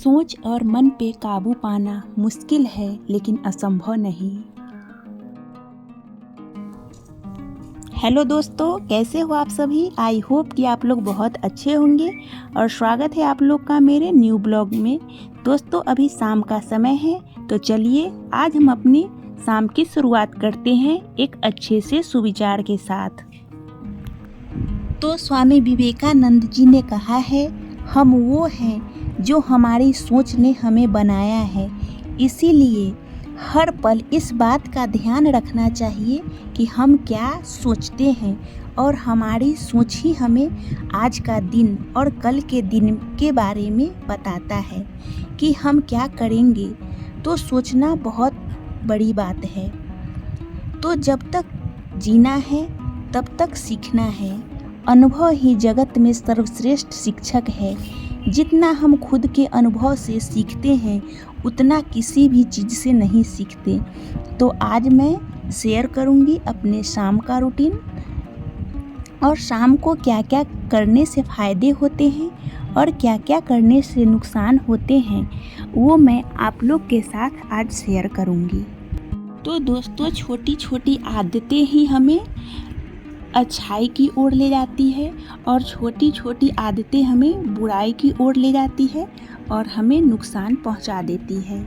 सोच और मन पे काबू पाना मुश्किल है लेकिन असंभव नहीं। हेलो दोस्तों, कैसे हो आप सभी। आई होप कि आप लोग बहुत अच्छे होंगे और स्वागत है आप लोग का मेरे न्यू ब्लॉग में। दोस्तों अभी शाम का समय है, तो चलिए आज हम अपनी शाम की शुरुआत करते हैं एक अच्छे से सुविचार के साथ। तो स्वामी विवेकानंद जी ने कहा है, हम वो हैं जो हमारी सोच ने हमें बनाया है। इसीलिए हर पल इस बात का ध्यान रखना चाहिए कि हम क्या सोचते हैं और हमारी सोच ही हमें आज का दिन और कल के दिन के बारे में बताता है कि हम क्या करेंगे। तो सोचना बहुत बड़ी बात है। तो जब तक जीना है तब तक सीखना है। अनुभव ही जगत में सर्वश्रेष्ठ शिक्षक है। जितना हम खुद के अनुभव से सीखते हैं उतना किसी भी चीज़ से नहीं सीखते। तो आज मैं शेयर करूंगी अपने शाम का रूटीन और शाम को क्या क्या करने से फ़ायदे होते हैं और क्या क्या करने से नुकसान होते हैं, वो मैं आप लोग के साथ आज शेयर करूंगी। तो दोस्तों छोटी छोटी आदतें ही हमें अच्छाई की ओर ले जाती है और छोटी छोटी आदतें हमें बुराई की ओर ले जाती है और हमें नुकसान पहुंचा देती है।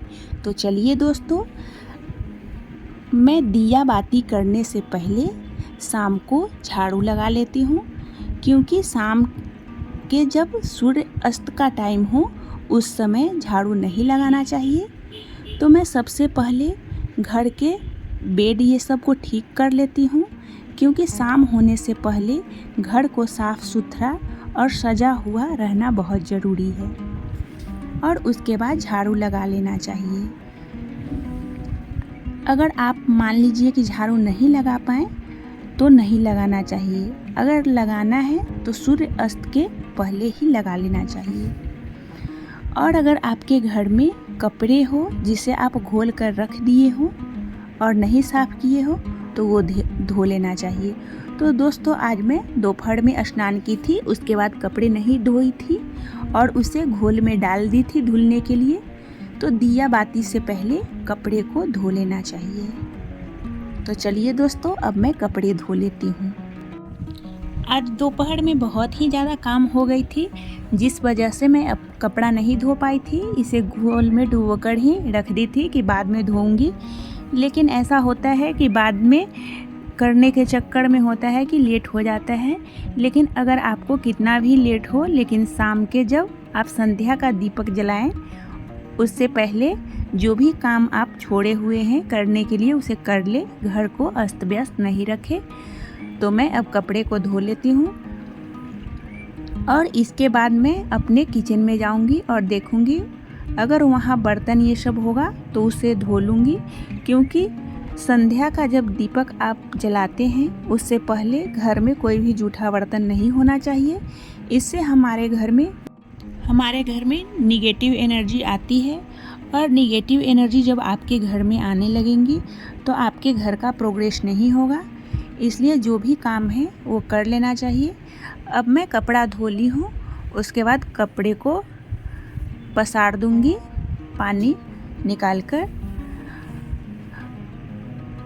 तो चलिए दोस्तों, मैं दिया बाती करने से पहले शाम को झाड़ू लगा लेती हूँ, क्योंकि शाम के जब सूर्य अस्त का टाइम हो उस समय झाड़ू नहीं लगाना चाहिए। तो मैं सबसे पहले घर के बेड ये सब को ठीक कर लेती हूँ, क्योंकि शाम होने से पहले घर को साफ़ सुथरा और सजा हुआ रहना बहुत ज़रूरी है। और उसके बाद झाड़ू लगा लेना चाहिए। अगर आप मान लीजिए कि झाड़ू नहीं लगा पाएँ तो नहीं लगाना चाहिए। अगर लगाना है तो सूर्य अस्त के पहले ही लगा लेना चाहिए। और अगर आपके घर में कपड़े हो जिसे आप घोल कर रख दिए हो और नहीं साफ़ किए हो तो वो धो लेना चाहिए। तो दोस्तों आज मैं दोपहर में स्नान की थी, उसके बाद कपड़े नहीं धोई थी और उसे घोल में डाल दी थी धुलने के लिए। तो दिया बाती से पहले कपड़े को धो लेना चाहिए। तो चलिए दोस्तों, अब मैं कपड़े धो लेती हूँ। आज दोपहर में बहुत ही ज़्यादा काम हो गई थी, जिस वजह से मैं अब कपड़ा नहीं धो पाई थी। इसे घोल में डुबोकर ही रख दी थी कि बाद में धोऊंगी। लेकिन ऐसा होता है कि बाद में करने के चक्कर में होता है कि लेट हो जाता है। लेकिन अगर आपको कितना भी लेट हो, लेकिन शाम के जब आप संध्या का दीपक जलाएं, उससे पहले जो भी काम आप छोड़े हुए हैं करने के लिए उसे कर ले। घर को अस्त व्यस्त नहीं रखे। तो मैं अब कपड़े को धो लेती हूँ और इसके बाद मैं अपने किचन में जाऊँगी और देखूँगी अगर वहाँ बर्तन ये सब होगा तो उसे धो लूँगी। क्योंकि संध्या का जब दीपक आप जलाते हैं उससे पहले घर में कोई भी जूठा बर्तन नहीं होना चाहिए। इससे हमारे घर में निगेटिव एनर्जी आती है और निगेटिव एनर्जी जब आपके घर में आने लगेंगी तो आपके घर का प्रोग्रेस नहीं होगा। इसलिए जो भी काम है वो कर लेना चाहिए। अब मैं कपड़ा धो ली हूँ, उसके बाद कपड़े को पसार दूंगी पानी निकाल कर।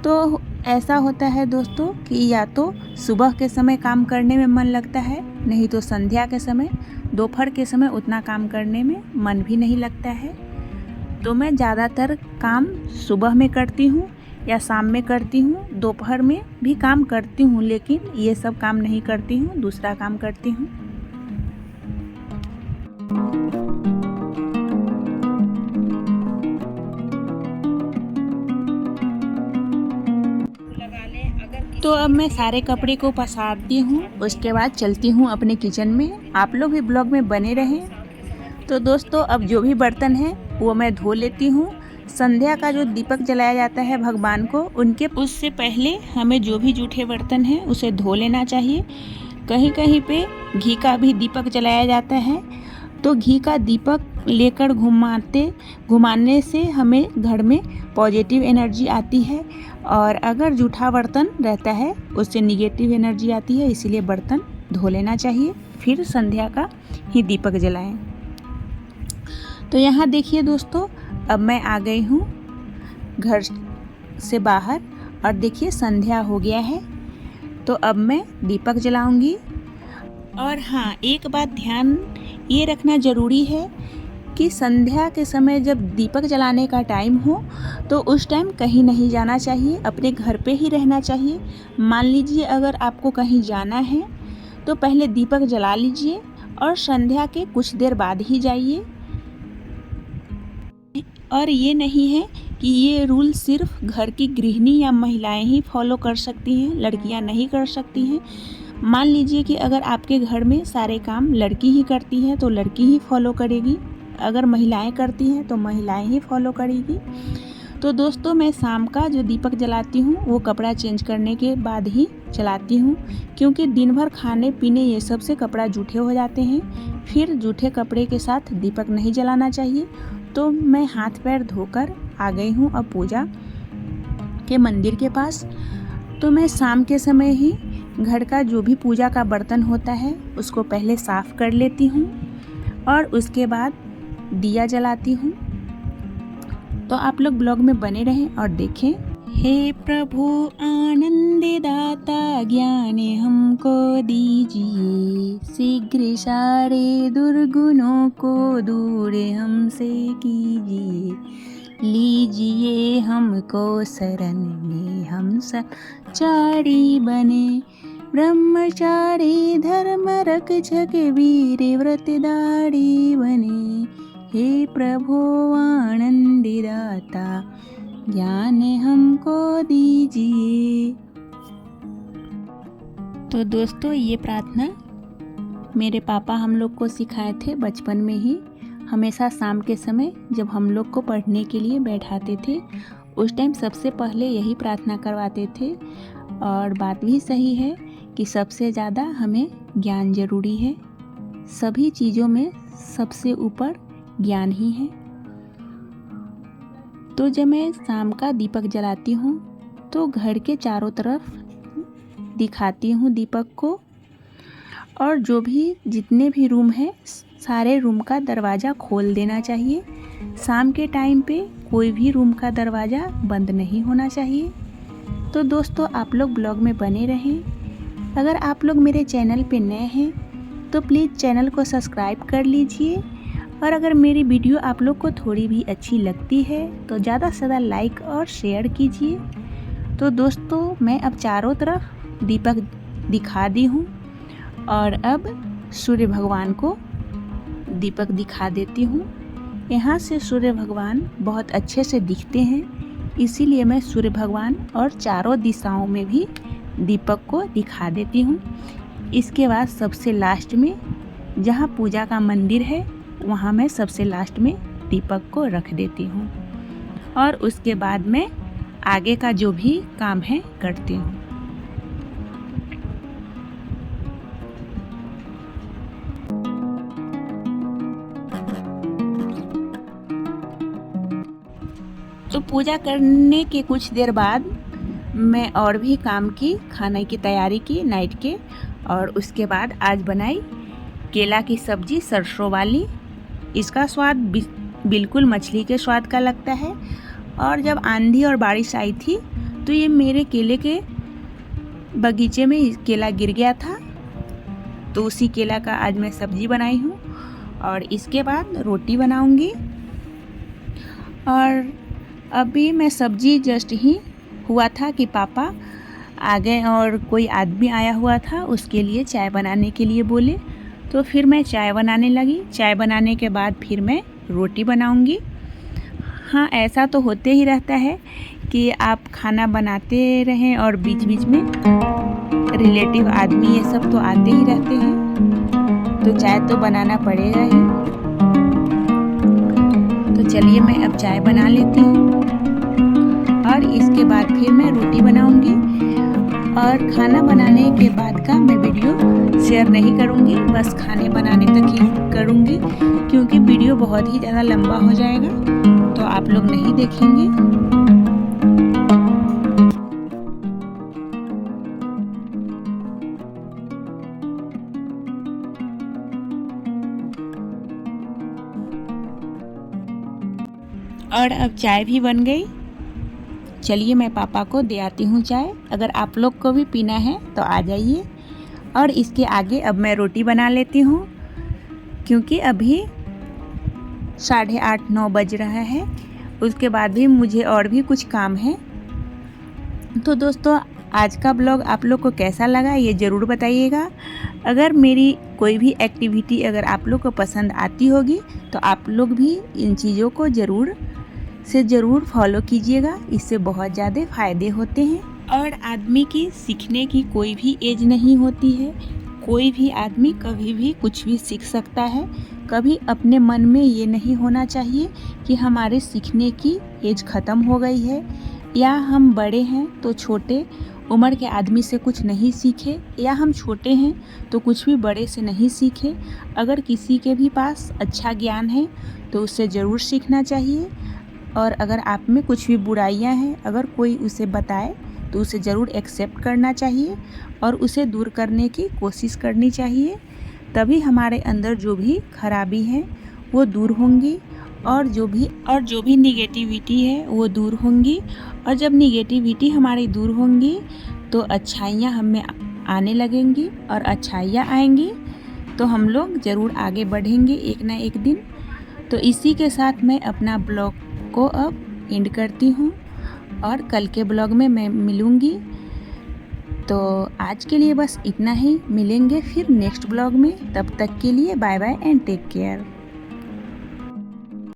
तो ऐसा होता है दोस्तों कि या तो सुबह के समय काम करने में मन लगता है, नहीं तो संध्या के समय। दोपहर के समय उतना काम करने में मन भी नहीं लगता है। तो मैं ज़्यादातर काम सुबह में करती हूँ या शाम में करती हूँ। दोपहर में भी काम करती हूँ, लेकिन ये सब काम नहीं करती हूँ, दूसरा काम करती हूँ। तो अब मैं सारे कपड़े को पसारती हूँ, उसके बाद चलती हूँ अपने किचन में। आप लोग भी ब्लॉग में बने रहें। तो दोस्तों अब जो भी बर्तन है वो मैं धो लेती हूँ। संध्या का जो दीपक जलाया जाता है भगवान को, उससे पहले हमें जो भी जूठे बर्तन हैं उसे धो लेना चाहिए। कहीं कहीं पे घी का भी दीपक जलाया जाता है। तो घी का दीपक लेकर घुमाने से हमें घर में पॉजिटिव एनर्जी आती है और अगर जूठा बर्तन रहता है उससे निगेटिव एनर्जी आती है। इसीलिए बर्तन धो लेना चाहिए, फिर संध्या का ही दीपक जलाएं। तो यहाँ देखिए दोस्तों, अब मैं आ गई हूँ घर से बाहर और देखिए संध्या हो गया है। तो अब मैं दीपक जलाऊंगी। और हाँ, एक बात ध्यान ये रखना ज़रूरी है कि संध्या के समय जब दीपक जलाने का टाइम हो तो उस टाइम कहीं नहीं जाना चाहिए, अपने घर पे ही रहना चाहिए। मान लीजिए अगर आपको कहीं जाना है तो पहले दीपक जला लीजिए और संध्या के कुछ देर बाद ही जाइए। और ये नहीं है कि ये रूल सिर्फ घर की गृहिणी या महिलाएं ही फॉलो कर सकती हैं, लड़कियां नहीं कर सकती हैं। मान लीजिए कि अगर आपके घर में सारे काम लड़की ही करती है तो लड़की ही फॉलो करेगी, अगर महिलाएं करती हैं तो महिलाएं ही फॉलो करेगी। तो दोस्तों, मैं शाम का जो दीपक जलाती हूँ वो कपड़ा चेंज करने के बाद ही जलाती हूँ, क्योंकि दिन भर खाने पीने ये सब से कपड़ा जूठे हो जाते हैं। फिर जूठे कपड़े के साथ दीपक नहीं जलाना चाहिए। तो मैं हाथ पैर धोकर आ गई हूँ अब पूजा के मंदिर के पास। तो मैं शाम के समय ही घर का जो भी पूजा का बर्तन होता है उसको पहले साफ़ कर लेती हूँ और उसके बाद दिया जलाती हूँ। तो आप लोग ब्लॉग में बने रहें और देखें। हे प्रभु आनंद दाता ज्ञान हमको दीजिए, शीघ्र सारे दुर्गुणों को दूर हमसे कीजिए, लीजिए हमको शरण में हम सचारी बने, ब्रह्मचारी धर्म रक्षक वीर व्रतधारी बने, हे प्रभु आनंद दाता ज्ञान हमको दीजिए। तो दोस्तों, ये प्रार्थना मेरे पापा हम लोग को सिखाए थे बचपन में ही। हमेशा शाम के समय जब हम लोग को पढ़ने के लिए बैठाते थे उस टाइम सबसे पहले यही प्रार्थना करवाते थे। और बात भी सही है कि सबसे ज़्यादा हमें ज्ञान ज़रूरी है। सभी चीज़ों में सबसे ऊपर ज्ञान ही है। तो जब मैं शाम का दीपक जलाती हूँ तो घर के चारों तरफ दिखाती हूँ दीपक को, और जो भी जितने भी रूम हैं सारे रूम का दरवाज़ा खोल देना चाहिए। शाम के टाइम पे कोई भी रूम का दरवाज़ा बंद नहीं होना चाहिए। तो दोस्तों, आप लोग ब्लॉग में बने रहें। अगर आप लोग मेरे चैनल पे नए हैं तो प्लीज़ चैनल को सब्सक्राइब कर लीजिए। और अगर मेरी वीडियो आप लोग को थोड़ी भी अच्छी लगती है तो ज़्यादा से ज़्यादा लाइक और शेयर कीजिए। तो दोस्तों, मैं अब चारों तरफ दीपक दिखा दी हूँ और अब सूर्य भगवान को दीपक दिखा देती हूँ। यहाँ से सूर्य भगवान बहुत अच्छे से दिखते हैं, इसीलिए मैं सूर्य भगवान और चारों दिशाओं में भी दीपक को दिखा देती हूँ। इसके बाद सबसे लास्ट में जहाँ पूजा का मंदिर है वहाँ मैं सबसे लास्ट में दीपक को रख देती हूँ और उसके बाद मैं आगे का जो भी काम है करती हूँ। तो पूजा करने के कुछ देर बाद मैं और भी काम की, खाने की तैयारी की नाइट के। और उसके बाद आज बनाई केला की सब्ज़ी सरसों वाली। इसका स्वाद बिल्कुल मछली के स्वाद का लगता है। और जब आंधी और बारिश आई थी तो ये मेरे केले के बगीचे में केला गिर गया था, तो उसी केला का आज मैं सब्ज़ी बनाई हूँ। और इसके बाद रोटी बनाऊँगी। और अभी मैं सब्ज़ी जस्ट ही हुआ था कि पापा आ गए और कोई आदमी आया हुआ था, उसके लिए चाय बनाने के लिए बोले। तो फिर मैं चाय बनाने लगी। चाय बनाने के बाद फिर मैं रोटी बनाऊंगी। हाँ, ऐसा तो होते ही रहता है कि आप खाना बनाते रहें और बीच बीच में रिलेटिव आदमी ये सब तो आते ही रहते हैं, तो चाय तो बनाना पड़ेगा ही। तो चलिए मैं अब चाय बना लेती हूँ और इसके बाद फिर मैं रोटी बनाऊंगी। और खाना बनाने के बाद का मैं वीडियो शेयर नहीं करूंगी, बस खाने बनाने तक ही करूंगी, क्योंकि वीडियो बहुत ही ज़्यादा लंबा हो जाएगा तो आप लोग नहीं देखेंगे। और अब चाय भी बन गई। चलिए मैं पापा को दे आती हूँ चाय। अगर आप लोग को भी पीना है तो आ जाइए। और इसके आगे अब मैं रोटी बना लेती हूँ, क्योंकि अभी 8:30-9 बज रहा है। उसके बाद भी मुझे और भी कुछ काम है। तो दोस्तों, आज का ब्लॉग आप लोग को कैसा लगा ये ज़रूर बताइएगा। अगर मेरी कोई भी एक्टिविटी अगर आप लोग को पसंद आती होगी तो आप लोग भी इन चीज़ों को ज़रूर फॉलो कीजिएगा। इससे बहुत ज़्यादा फ़ायदे होते हैं। और आदमी की सीखने की कोई भी एज नहीं होती है। कोई भी आदमी कभी भी कुछ भी सीख सकता है। कभी अपने मन में ये नहीं होना चाहिए कि हमारे सीखने की एज ख़त्म हो गई है, या हम बड़े हैं तो छोटे उम्र के आदमी से कुछ नहीं सीखे, या हम छोटे हैं तो कुछ भी बड़े से नहीं सीखे। अगर किसी के भी पास अच्छा ज्ञान है तो उससे ज़रूर सीखना चाहिए। और अगर आप में कुछ भी बुराइयां हैं, अगर कोई उसे बताए तो उसे ज़रूर एक्सेप्ट करना चाहिए और उसे दूर करने की कोशिश करनी चाहिए। तभी हमारे अंदर जो भी खराबी है वो दूर होंगी, और जो भी निगेटिविटी है वो दूर होंगी। और जब निगेटिविटी हमारी दूर होंगी तो अच्छाइयाँ हमें आने लगेंगी, और अच्छाइयाँ आएंगी तो हम लोग ज़रूर आगे बढ़ेंगे एक ना एक दिन। तो इसी के साथ मैं अपना ब्लॉग को अब एंड करती हूँ, और कल के ब्लॉग में मैं मिलूँगी। तो आज के लिए बस इतना ही। मिलेंगे फिर नेक्स्ट ब्लॉग में। तब तक के लिए bye bye and take care.